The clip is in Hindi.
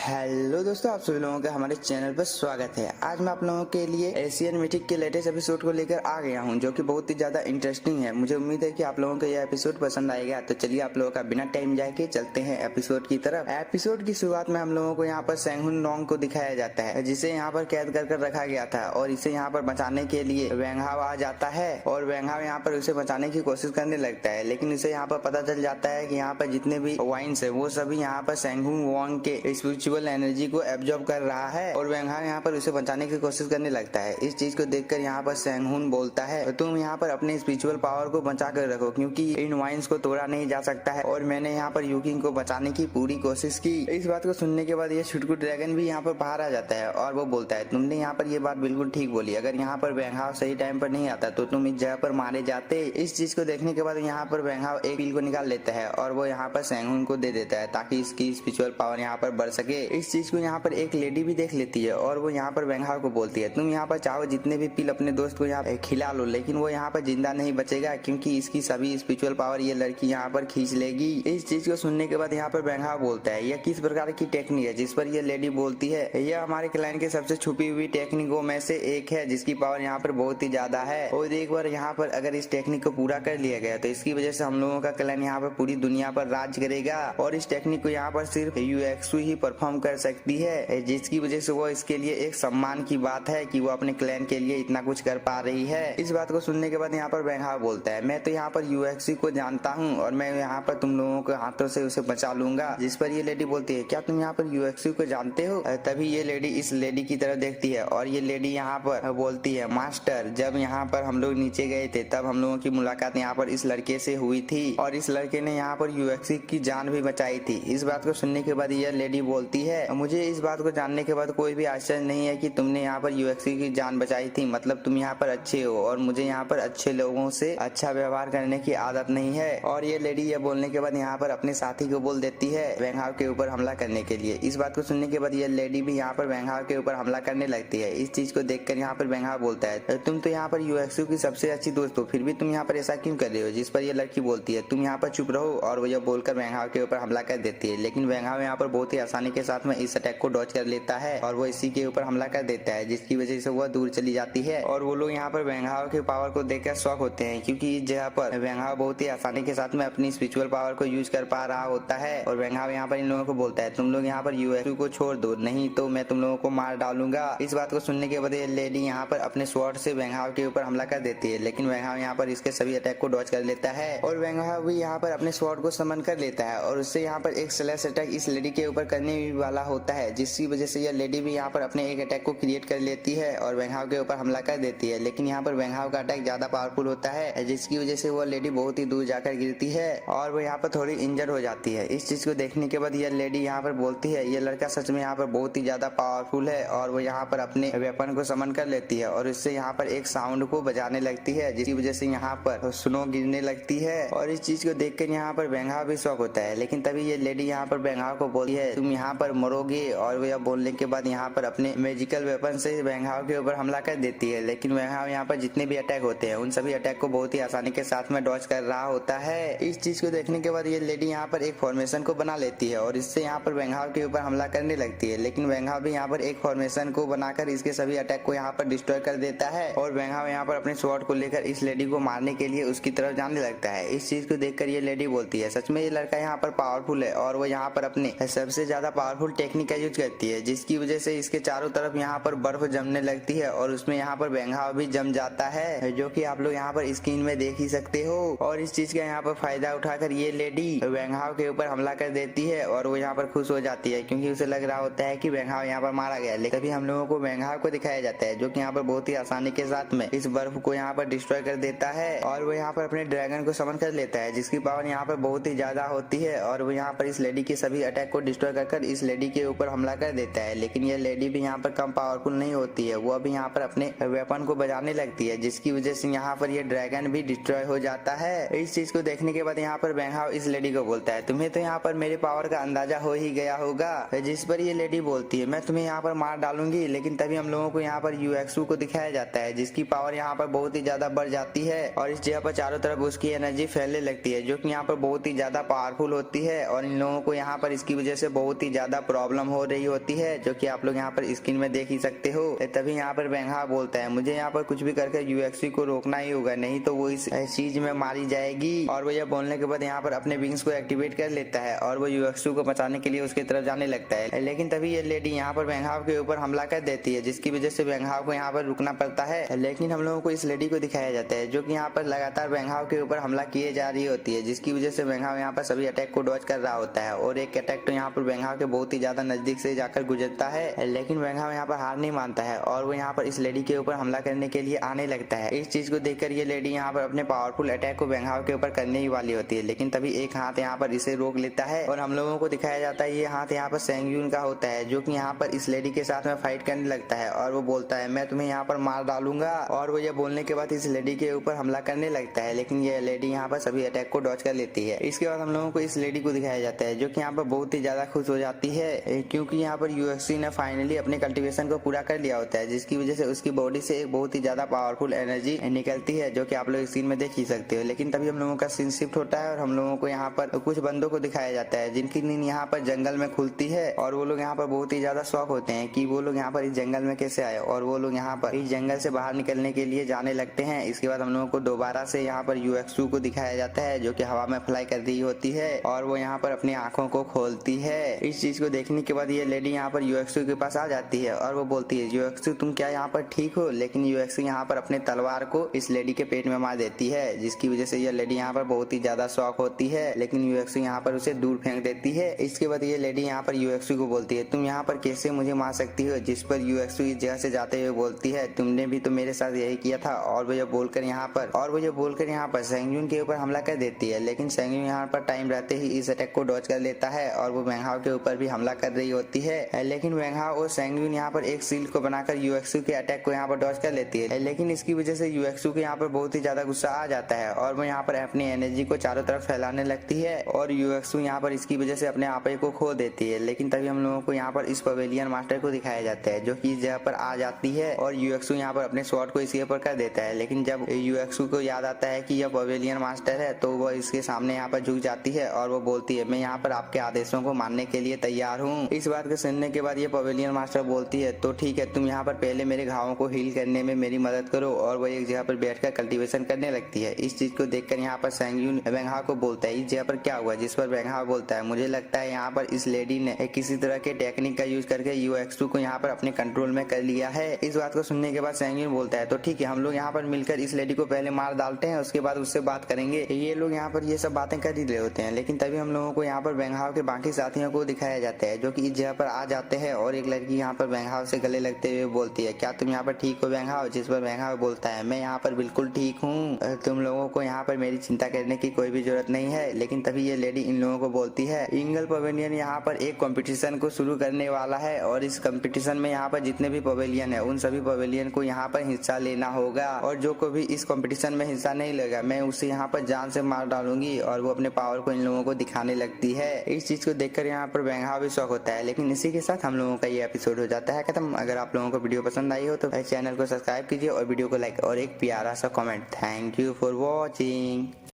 हेलो दोस्तों, आप सभी लोगों का हमारे चैनल पर स्वागत है। आज मैं आप लोगों के लिए एशियन मिथिक के लेटेस्ट एपिसोड को लेकर आ गया हूं, जो कि बहुत ही ज्यादा इंटरेस्टिंग है। मुझे उम्मीद है कि आप लोगों को यह एपिसोड पसंद आएगा। तो चलिए आप लोगों का बिना टाइम जाए के चलते हैं एपिसोड की तरफ। एपिसोड की शुरुआत में हम लोगों को यहाँ पर सेंगहुन नोंग को दिखाया जाता है, जिसे यहाँ पर कैद कर रखा गया था और इसे यहाँ पर बचाने के लिए वेंग हाओ आ जाता है और वेंग हाओ यहाँ पर उसे बचाने की कोशिश करने लगता है। लेकिन उसे यहाँ पर पता चल जाता है कि यहाँ पर जितने भी वाइन्स है वो सभी यहाँ पर सेंगहुन वोंग के स्पिरिचुअल एनर्जी को एब्जॉर्ब कर रहा है और वेंग हाओ यहाँ पर उसे बचाने की कोशिश करने लगता है। इस चीज को देखकर यहाँ पर सेंगहुन बोलता है, तुम यहाँ पर अपने स्पिरिचुअल पावर को बचा कर रखो, क्योंकि इन वाइन्स को तोड़ा नहीं जा सकता है और मैंने यहाँ पर यूकिंग को बचाने की पूरी कोशिश की। इस बात को सुनने के बाद ये छुटकू ड्रैगन भी यहाँ पर बाहर आ जाता है और वो बोलता है, तुमने यहाँ पर ये बात बिल्कुल ठीक बोली। अगर यहाँ पर वेंग हाओ सही टाइम पर नहीं आता तो तुम इस जगह पर मारे जाते। इस चीज को देखने के बाद यहाँ पर वेंग हाओ एक पील को निकाल लेता है और वो यहाँ पर सेंगहुन को दे देता है ताकि इसकी स्पिरिचुअल पावर यहाँ पर बढ़ सके। इस चीज को यहाँ पर एक लेडी भी देख लेती है और वो यहाँ पर वेंग हाओ को बोलती है, तुम यहाँ पर चाहो जितने भी पील अपने दोस्त को यहाँ पर खिला लो, लेकिन वो यहाँ पर जिंदा नहीं बचेगा, क्योंकि इसकी सभी स्पिरिचुअल पावर ये लड़की यहाँ पर खींच लेगी। इस चीज को सुनने के बाद यहाँ पर वेंग हाओ बोलता है, यह किस प्रकार की टेक्निक है? जिस पर यह लेडी बोलती है, यह हमारे क्लाइंट के सबसे छुपी हुई टेक्निकों में से एक है, जिसकी पावर यहाँ पर बहुत ही ज्यादा है। और एक बार यहाँ पर अगर इस टेक्निक को पूरा कर लिया गया तो इसकी वजह से हम लोगों का क्लाइंट यहाँ पर पूरी दुनिया पर राज करेगा और इस टेक्निक को यहाँ पर सिर्फ यूएक्सू ही परफॉर्म कर सकती है, जिसकी वजह से वो इसके लिए एक सम्मान की बात है कि वो अपने क्लैन के लिए इतना कुछ कर पा रही है। इस बात को सुनने के बाद यहाँ पर वेंग हाओ बोलता है, मैं तो यहाँ पर यूएक्सी को जानता हूँ और मैं यहाँ पर तुम लोगों के हाथों से उसे बचा लूंगा। जिस पर ये लेडी बोलती है, क्या तुम यहाँ पर यूएक्सी को जानते हो? तभी ये लेडी इस लेडी की तरफ देखती है और ये लेडी यहाँ पर बोलती है, मास्टर, जब यहाँ पर हम लोग नीचे गए थे तब हम लोगों की मुलाकात यहाँ पर इस लड़के से हुई थी और इस लड़के ने यहाँ पर यूएक्सी की जान भी बचाई थी। इस बात को सुनने के बाद यह लेडी बोलती है, मुझे इस बात को जानने के बाद कोई भी आश्चर्य नहीं है कि तुमने यहाँ पर यूएक्सी की जान बचाई थी। मतलब तुम यहाँ पर अच्छे हो और मुझे यहाँ पर अच्छे लोगों से अच्छा व्यवहार करने की आदत नहीं है। और ये लेडी ये बोलने के बाद यहाँ पर अपने साथी को बोल देती है वेंग हाओ के ऊपर हमला करने के लिए। इस बात को सुनने के बाद ये लेडी भी यहाँ पर वेंग हाओ के ऊपर हमला करने लगती है। इस चीज को देखकर यहाँ पर वेंग हाओ बोलता है, तुम तो यहाँ पर यूएक्सी की सबसे अच्छी दोस्त हो, फिर भी तुम यहाँ पर ऐसा क्यों कर रहे हो? जिस पर ये लड़की बोलती है, तुम यहाँ पर चुप रहो, और वो यह बोलकर वेंग हाओ के ऊपर हमला कर देती है। लेकिन वेंग हाओ यहाँ पर बहुत ही आसानी के साथ में इस अटैक को डॉज कर लेता है और वो इसी के ऊपर हमला कर देता है, जिसकी वजह से वह दूर चली जाती है। और वो लोग यहाँ पर वेंग हाओ के पावर को देखकर शॉक होते हैं, क्योंकि इस जगह पर वेंग हाओ बहुत ही आसानी के साथ में अपनी स्पिरिचुअल पावर को यूज कर पा रहा होता है। और वेंग हाओ यहाँ पर इन लोगों को बोलता है, तुम लोग यहाँ पर यूएक्यू को छोड़ दो, नहीं तो मैं तुम लोगों को मार डालूंगा। इस बात को सुनने के बाद ये लेडी यहाँ पर अपने स्वॉर्ड से वेंग हाओ के ऊपर हमला कर देती है, लेकिन वेंग हाओ यहाँ पर इसके सभी अटैक को डॉज कर लेता है और वेंग हाओ भी यहाँ पर अपने स्वॉर्ड को समन कर लेता है और उससे यहाँ पर एक स्लैश अटैक इस लेडी के ऊपर करने वाला होता है, जिसकी वजह से यह लेडी भी यहाँ पर अपने एक अटैक को क्रिएट कर लेती है और वेंग हाओ के ऊपर हमला कर देती है। लेकिन यहाँ पर वेंग हाओ का अटैक ज्यादा पावरफुल होता है, जिसकी वजह से वो लेडी बहुत ही दूर जाकर गिरती है और वो यहाँ पर थोड़ी इंजर्ड हो जाती है। इस चीज को देखने के बाद यह लेडी यहाँ पर बोलती है, ये लड़का सच में यहाँ पर बहुत ही ज्यादा पावरफुल है, और वो यहाँ पर अपने वेपन को समन कर लेती है और इससे यहाँ पर एक साउंड को बजाने लगती है, जिसकी वजह से यहाँ पर स्नो गिरने लगती है। और इस चीज को देखकर यहाँ पर वेंग हाओ भी शॉक होता है। लेकिन तभी ये लेडी यहाँ पर वेंग हाओ को बोलती है, तुम यहाँ पर मरोगे, और वो यह बोलने के बाद यहाँ पर अपने मैजिकल वेपन से वेंग हाओ के ऊपर हमला कर देती है। लेकिन वेंग हाओ यहाँ पर जितने भी अटैक होते हैं उन सभी अटैक को बहुत ही आसानी के साथ में डॉज कर रहा होता है। इस चीज को देखने के बाद ये लेडी यहाँ पर एक फॉर्मेशन को बना लेती है और इससे यहाँ पर वेंग हाओ के ऊपर हमला करने लगती है। लेकिन वेंग हाओ भी यहाँ पर एक फॉर्मेशन को बनाकर इसके सभी अटैक को यहाँ पर डिस्ट्रॉय कर देता है और वेंग हाओ यहाँ पर अपने स्वॉर्ड को लेकर इस लेडी को मारने के लिए उसकी तरफ जाने लगता है। इस चीज को देखकर ये लेडी बोलती है, सच में ये लड़का यहाँ पर पावरफुल है, और वो यहाँ पर अपने सबसे ज्यादा पावरफुल टेक्निक का यूज करती है, जिसकी वजह से इसके चारों तरफ यहाँ पर बर्फ जमने लगती है और उसमें यहाँ पर वेंग हाओ भी जम जाता है, जो कि आप लोग यहाँ पर स्क्रीन में देख ही सकते हो। और इस चीज का यहाँ पर फायदा उठाकर ये लेडी वेंग हाओ के ऊपर हमला कर देती है और वो यहाँ पर खुश हो जाती है, क्योंकि उसे लग रहा होता है कि वेंग हाओ यहाँ पर मारा गया। लेकिन तभी हम लोगों को वेंग हाओ को दिखाया जाता है, जो कि यहाँ पर बहुत ही आसानी के साथ में इस बर्फ को यहाँ पर डिस्ट्रॉय कर देता है और वो यहाँ पर अपने ड्रैगन को समन कर लेता है, जिसकी पावर यहाँ पर बहुत ही ज्यादा होती है। और वो यहाँ पर इस लेडी के सभी अटैक को डिस्ट्रॉय कर इस लेडी के ऊपर हमला कर देता है। लेकिन ये लेडी भी यहाँ पर कम पावरफुल नहीं होती है, वो भी यहाँ पर अपने वेपन को बजाने लगती है, जिसकी वजह से यहाँ पर ये ड्रैगन भी डिस्ट्रॉय हो जाता है। इस चीज को देखने के बाद यहाँ पर वेंग हाओ इस लेडी को बोलता है, तुम्हें तो यहाँ पर मेरे पावर का अंदाजा हो ही गया होगा। जिस पर ये लेडी बोलती है, मैं तुम्हें यहाँ पर मार डालूंगी। लेकिन तभी हम लोगों को यहाँ पर यूएक्सू को दिखाया जाता है, जिसकी पावर यहाँ पर बहुत ही ज्यादा बढ़ जाती है और इस जगह पर चारों तरफ उसकी एनर्जी फैलने लगती है, जो कि यहाँ पर बहुत ही ज्यादा पावरफुल होती है और इन लोगों को यहाँ पर इसकी वजह से बहुत ही ज्यादा ज्यादा प्रॉब्लम हो रही होती है, जो कि आप लोग यहाँ पर स्क्रीन में देख ही सकते हो। तभी यहाँ पर वेंगहा बोलता है मुझे यहाँ पर कुछ भी करके यूएक्सी को रोकना ही होगा, नहीं तो वो इस चीज में मारी जाएगी। और वो यह बोलने के बाद यहाँ पर अपने विंग्स को एक्टिवेट कर लेता है और वो यूएक्सी को बचाने के लिए उसकी तरफ जाने लगता है। लेकिन तभी ये लेडी यहाँ पर वेंगहा के ऊपर हमला कर देती है, जिसकी वजह से वेंगहा को यहाँ पर रुकना पड़ता है। लेकिन हम लोगों को इस लेडी को दिखाया जाता है जो कि यहाँ पर लगातार वेंगहा के ऊपर हमला किए जा रही होती है, जिसकी वजह से वेंगहा यहाँ पर सभी अटैक को डॉज कर रहा होता है। और एक अटैक तो यहाँ पर वेंगहा के बहुत ही ज्यादा नजदीक से जाकर गुजरता है, लेकिन वेंगहा यहाँ पर हार नहीं मानता है और वो यहाँ पर इस लेडी के ऊपर हमला करने के लिए आने लगता है। इस चीज को देखकर ये लेडी यहाँ पर अपने पावरफुल अटैक को वेंगहा के ऊपर करने ही वाली होती है, लेकिन तभी एक हाथ यहाँ पर इसे रोक लेता है और हम लोगों को दिखाया जाता है ये हाथ यहाँ पर सेंगयून का होता है, जो कि यहाँ पर इस लेडी के साथ में फाइट करने लगता है और वो बोलता है मैं तुम्हें यहाँ पर मार डालूंगा। और वो ये बोलने के बाद इस लेडी के ऊपर हमला करने लगता है, लेकिन ये लेडी यहाँ पर सभी अटैक को डॉज कर लेती है। इसके बाद हम लोगों को इस लेडी को दिखाया जाता है जो कि यहाँ पर बहुत ही ज्यादा खुश हो जाती है, क्योंकि यहाँ पर यूएक्सी ने फाइनली अपने कल्टीवेशन को पूरा कर लिया होता है, जिसकी वजह से उसकी बॉडी से एक बहुत ही ज्यादा पावरफुल एनर्जी निकलती है, जो कि आप लोग स्क्रीन में देख ही सकते हो। लेकिन तभी हम लोगों का सीन शिफ्ट होता है और हम लोगों को यहाँ पर कुछ बंदों को दिखाया जाता है जिनकी नींद यहाँ पर जंगल में खुलती है और वो लोग यहाँ पर बहुत ही ज्यादा शौक होते हैं कि वो लोग यहाँ पर इस जंगल में कैसे आए, और वो लोग यहाँ पर इस जंगल से बाहर निकलने के लिए जाने लगते हैं। इसके बाद हम लोगों को दोबारा से यहाँ पर यूएक्सू को दिखाया जाता है जो कि हवा में फ्लाई कर रही होती है और वो यहाँ पर अपनी आंखों को खोलती है। इस चीज को देखने के बाद ये लेडी यहाँ पर यूएक्सू के पास आ जाती है और वो बोलती है यूएक्सू तुम क्या यहाँ पर ठीक हो, लेकिन यूएक्सू यहाँ पर अपने तलवार को इस लेडी के पेट में मार देती है, जिसकी वजह से यह लेडी यहाँ पर बहुत ही ज्यादा शॉक होती है, लेकिन यूएक्सू यहाँ पर उसे दूर फेंक देती है। इसके बाद ये लेडी यहाँ पर यूएक्सू को बोलती है तुम यहाँ पर कैसे मुझे मार सकती हो, जिस पर यूएक्सू इस जगह से जाते हुए बोलती है तुमने भी तो मेरे साथ यही किया था। और वो ये बोलकर यहाँ पर सेंगयून के ऊपर हमला कर देती है, लेकिन सेंगयून यहाँ पर टाइम रहते ही इस अटैक को डॉज कर लेता है और वो वेंगहा के ऊपर भी हमला कर रही होती है। लेकिन वेंगहा और सेंगयून यहाँ पर एक सील को बनाकर यूएक्सू के अटैक को यहाँ पर डॉज कर लेती है, लेकिन इसकी वजह से यूएक्सू के यहाँ पर बहुत ही ज्यादा गुस्सा आ जाता है और वो यहाँ पर अपनी एनर्जी को चारों तरफ फैलाने लगती है और यूएक्सू यहाँ पर इसकी वजह से अपने आपे को खो देती है। लेकिन तभी हम लोगों को यहाँ पर इस पवेलियन मास्टर को दिखाया जाता है जो कि इस जगह पर आ जाती है और यूएक्सू यहाँ पर अपने स्वॉर्ड को इसके ऊपर कर देता है, लेकिन जब यूएक्सू को याद आता है कि यह पवेलियन मास्टर है तो वो इसके सामने यहाँ पर झुक जाती है और वो बोलती है मैं यहाँ पर आपके आदेशों को मानने के लिए तैयार हूँ। इस बात को सुनने के बाद ये पवेलियन मास्टर बोलती है तो ठीक है तुम यहाँ पर पहले मेरे घावों को हील करने में मेरी मदद करो, और वो एक जगह पर बैठकर कल्टीवेशन करने लगती है। इस चीज को देखकर यहाँ पर सेंगयून वेंगहा को बोलता है इस जगह पर क्या हुआ, जिस पर वेंगहा बोलता है मुझे लगता है यहाँ पर इस लेडी ने किसी तरह के टेक्निक का यूज करके यूएक्सू को यहाँ पर अपने कंट्रोल में कर लिया है। इस बात को सुनने के बाद सेंगयून बोलता है तो ठीक है हम लोग यहाँ पर मिलकर इस लेडी को पहले मार डालते हैं, उसके बाद उससे बात करेंगे। ये लोग यहाँ पर ये सब बातें कर ही रहे होते हैं, लेकिन तभी हम लोगों को यहाँ पर वेंगहा के बाकी साथियों को दिखाया जाता है जो कि इस जगह पर आ जाते हैं और एक लड़की यहाँ पर वेंगहा से गले लगते हुए बोलती है क्या तुम यहाँ पर ठीक हो वेंगहा, जिस पर वेंगहा बोलता है मैं यहाँ पर बिल्कुल ठीक हूँ, तुम लोगों को यहाँ पर मेरी चिंता करने की कोई भी जरूरत नहीं है। लेकिन तभी ये लेडी इन लोगों को बोलती है इंगल पवेलियन यहाँ पर एक कंपटीशन को शुरू करने वाला है और इस कंपटीशन में यहाँ पर जितने भी पवेलियन है उन सभी पवेलियन को यहाँ पर हिस्सा लेना होगा और जो कोई भी इस कंपटीशन में हिस्सा नहीं लेगा मैं उसे यहाँ पर जान से मार डालूंगी। और वो अपने पावर को इन लोगों को दिखाने लगती है। इस चीज को देखकर यहाँ पर वेंगहा भी शौक होता है, लेकिन इसी के साथ हम लोगों का ये एपिसोड हो जाता है खत्म। अगर आप लोगों को वीडियो पसंद आई हो तो चैनल को सब्सक्राइब कीजिए और वीडियो को लाइक और एक प्यारा सा comment. Thank you for watching.